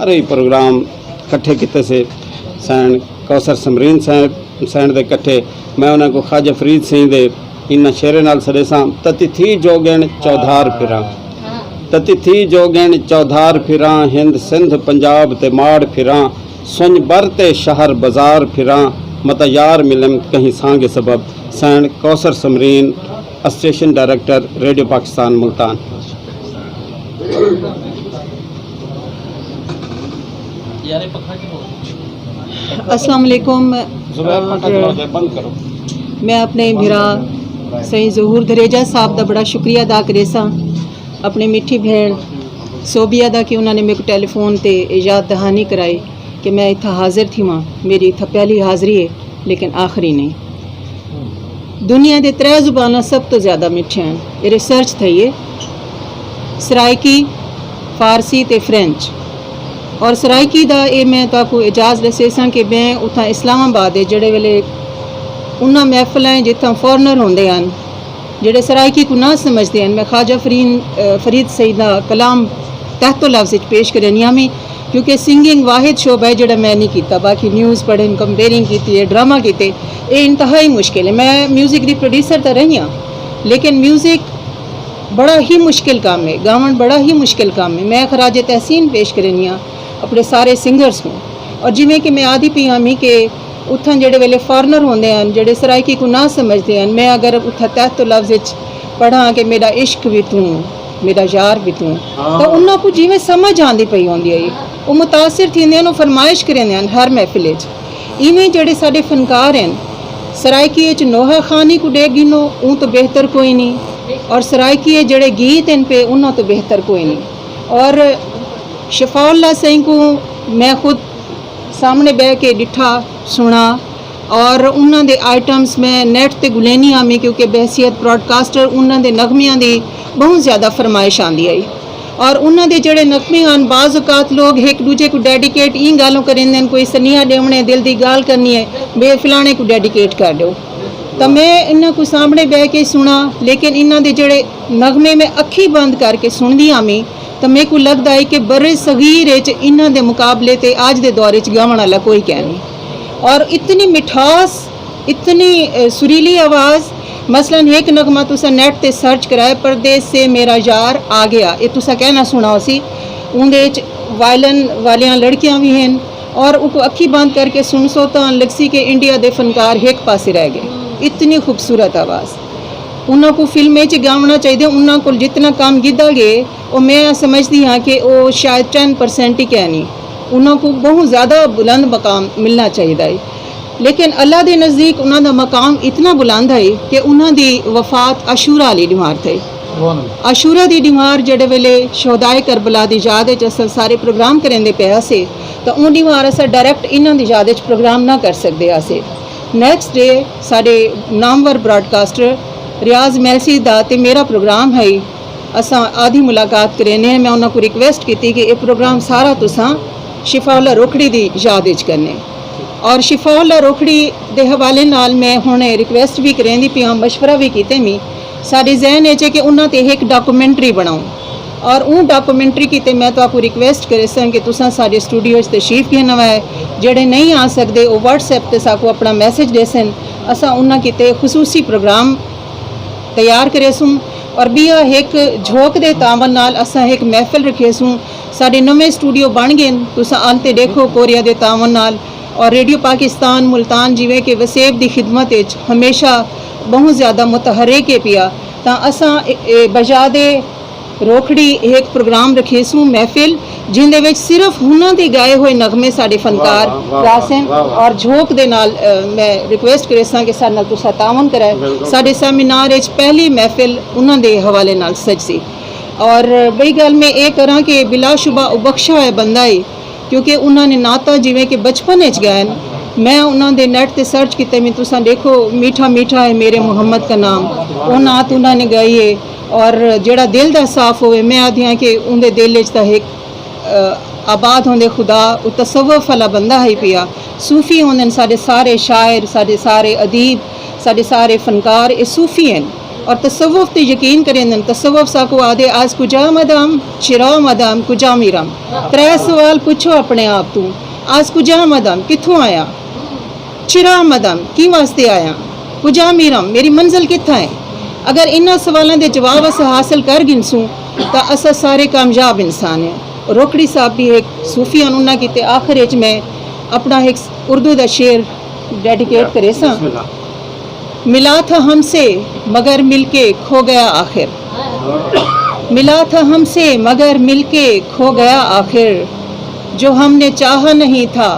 सारे ही प्रोग्राम इकट्ठे किए से सैन कौसर समरीन सैन दे इकट्ठे मैं उन्होंने को ख्वाजा फरीद सिंह दे इन शेरे नाल सदेसा तति थी जोगण चौधार फिरा तति थी जोगण चौधार फिरा हिंद सिंध पंजाब ते माड़ फिरा सुंज बर ते शहर बाजार फिरा मता यार मिलम कहीं सांगे सबब सैन Kausar Samreen station director radio Pakistan Multan. अस्सलाम वालेकुम। मैं अपने भिरा सही जहूर दरेजा साहब का बड़ा शुक्रिया अदा करे सा अपनी मिठी भेण सोबिया दा कि उन्होंने मेरे को टेलीफोन ते याद दहानी कराई कि मैं इतना हाजिर थी वहाँ। मेरी इतना पहली हाज़री है लेकिन आखिरी नहीं। दुनिया के 3 ज़ुबाना सब तो ज़्यादा मिठे हैं। ये रिसर्च थी है सराइकी फारसी ते फ्रेंच और सराइकी दा ये मैं तो इजाज़ दसे सा कि मैं उतना इस्लामाबाद जड़े वेले उन्होंने महफिल जितना फॉरनर होंगे हैं जोड़े सराइकी को ना समझते हैं। मैं ख्वाजा फरीद सईद का कलाम तहतो लफ्ज़ पेश करनी में क्योंकि सिंगिंग वाहिद शोबा है जोड़ा मैं नहीं किया। बाकी न्यूज़ पढ़े कंपेयरिंग की ड्रामा किए ये इंतहाई मुश्किल है। मैं म्यूज़िक की प्रोड्यूसर तो रही हाँ लेकिन म्यूज़िक बड़ा ही मुश्किल काम है। गावन बड़ा ही मुश्किल काम है। मैं खराज तहसीन पेश करनी हाँ अपने सारे सिंगर्स को और जिमें कि मैं आदि पी हाँ कि उत्थां जेडे वेले फॉरनर होंदे हैं जेडे सराइकी को ना समझते हैं। मैं अगर उत्था तहत लफ्ज़ पढ़ा कि मेरा इश्क भी तू मेरा यार भी तू तो उन्होंने को जिमें समझ आती पई होंदी है वो मुतासिर थींदे फरमाइश करेंदे हैं हर महफिल इवें जेडे साडे फनकार हैं सराइकी नोहा खानी को डे गिनो ऊँ तो बेहतर कोई नहीं और सराइकी जेडे गीत हैं पे उन्हों तो बेहतर कोई नहीं। और शफाउल्लाह सही को मैं खुद सामने बह के डिठा सुना और उन्होंने आइटम्स में नैट ते गुलेनी आमी क्योंकि बहसीत ब्रॉडकास्टर उन्होंने नगमियां की बहुत ज़्यादा फरमाइश आती आई और उन्होंने जोड़े नगमे हैं बाज़ औकात लोग एक दूजे को डेडिकेट इन गालों करेंगे कोई सनिया देवने दिल की गाल करनी है बे फलाने को डेडिकेट कर दो तो मैं इन्हों को सामने बह के सुना लेकिन इन्होंने जोड़े नगमे में अखी बंद करके सुनती आमी तो मेरे को लगता है कि बड़े सगीर इन्हों के मुकाबले ते आज के दौरे गावन वाला कोई कह नहीं। और इतनी मिठास इतनी सुरीली आवाज़ मसलन एक नगमा तुसा नेट ते सर्च कराए परदेस से मेरा यार आ गया ये तुसा कहना सुना सी उन्हें वायलन वालियाँ लड़कियाँ भी हैं और उनको अखी बंद करके सुन सो तो लगसी के इंडिया के फनकार एक पासे रह गए। इतनी खूबसूरत आवाज़ उन्हों को फिल्म गावना चाहिए। उन्होंने को जितना काम गिदा गए वो मैं समझती हाँ कि वो शायद 10% ही कह नहीं उन्हों को बहुत ज़्यादा बुलंद मकाम मिलना चाहिए। लेकिन अल्लाह के नज़दीक उन्होंने मकाम इतना बुलंद है कि उन्होंने वफात अशूरा वाली डिमार थे। अशूरा की डिमार जड़े वेले शोहदाए करबला की याद असल सारे प्रोग्राम करेंदे पे से तो उन डिमार अस डायरैक्ट इन्हों की याद प्रोग्राम ना कर सकते असे। नैक्सट डे साढ़े नामवर ब्रॉडकास्टर रियाज मैलसी दा ते मेरा प्रोग्राम है असा आधी मुलाकात करेने। मैं उन्होंने को रिक्वेस्ट की कि यह प्रोग्राम सारा तुसा शिफाउल्लाह रोखड़ी की याद करने और शिफाउल्लाह रोखड़ी के हवाले नाल मैं हुणे रिक्वेस्ट भी करेंदी पी मशवरा भी किते मी साडे जहन है कि उन्होंने ते एक डॉक्यूमेंट्री बनाऊँ और उन डॉक्यूमेंट्री की मैं तो आपको रिक्वेस्ट करे सन कि तुसा साडे स्टूडियो तशरीफ घेना है जेडे नहीं आ सकते वो व्हाट्सएप ते साको अपना मैसेज दे सन असा उन्होंने किते खुसूसी प्रोग्राम तैयार करे सूँ और भी एक झोंक दे तावन नाल असा एक महफिल रखे सूँ। साडे नवे स्टूडियो बन गए तुसा आते देखो कोरिया के तावन नाल और रेडियो पाकिस्तान मुल्तान जिवें कि वसेब की खिदमत हमेशा बहुत ज़्यादा मुतहरिक है पिया तो असा बजा दे रोखड़ी एक प्रोग्राम रखे सूँ महफिल जिंदे विच सिर्फ उन्होंने गाए हुए नगमे साडे फनकार गासन और झोंक दे नाल मैं रिक्वेस्ट करे सा कि साडे नाल तुसा तावन कराए। साडे सैमीनार पहली महफिल उन्होंने हवाले नाल सजसी और बई गल मैं ये करा कि बिलाशुबा बख्शा हुआ बंदा है क्योंकि उन्होंने नाता जिमें कि बचपन गाए मैं उन्होंने नेट ते सर्च किए मैं तुसा देखो मीठा मीठा है मेरे मोहम्मद का नाम वो नात उन्होंने गाई है और जेड़ा दिल दा साफ होवे मैं आदि हाँ कि उनके दिल च एक आबाद होंदे खुदा वो तसव्वुफ वाला बंदा है पिया सूफी होंदे सारे सारे शायर सारे सारे अदीब सारे सारे फनकार ये सूफी हैं और तसव्वुफ ते यकीन करेंदन तसव्वुफ साको आदे आज कुजा मदाम चिरा मदाम कुजा मीरम। 3 सवाल पूछो अपने आप तू, आज कुजा मदाम कित्थों आया, चिरा मदाम की वास्ते आया, कुजा मीरम मेरी मंजिल कित्था है। अगर इन्हां सवालों के जवाब अस हासिल कर गिनसूं तो अस सारे कामयाब इंसान हैं। रोकड़ी साहब भी एक सूफिया उन्होंने किते आखिर च मैं अपना एक उर्दू का शेर डेडिकेट करे सा। मिला था हमसे मगर मिलके खो गया आखिर, मिला था हमसे मगर मिलके खो गया आखिर, जो हमने चाहा नहीं था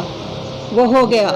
वो हो गया।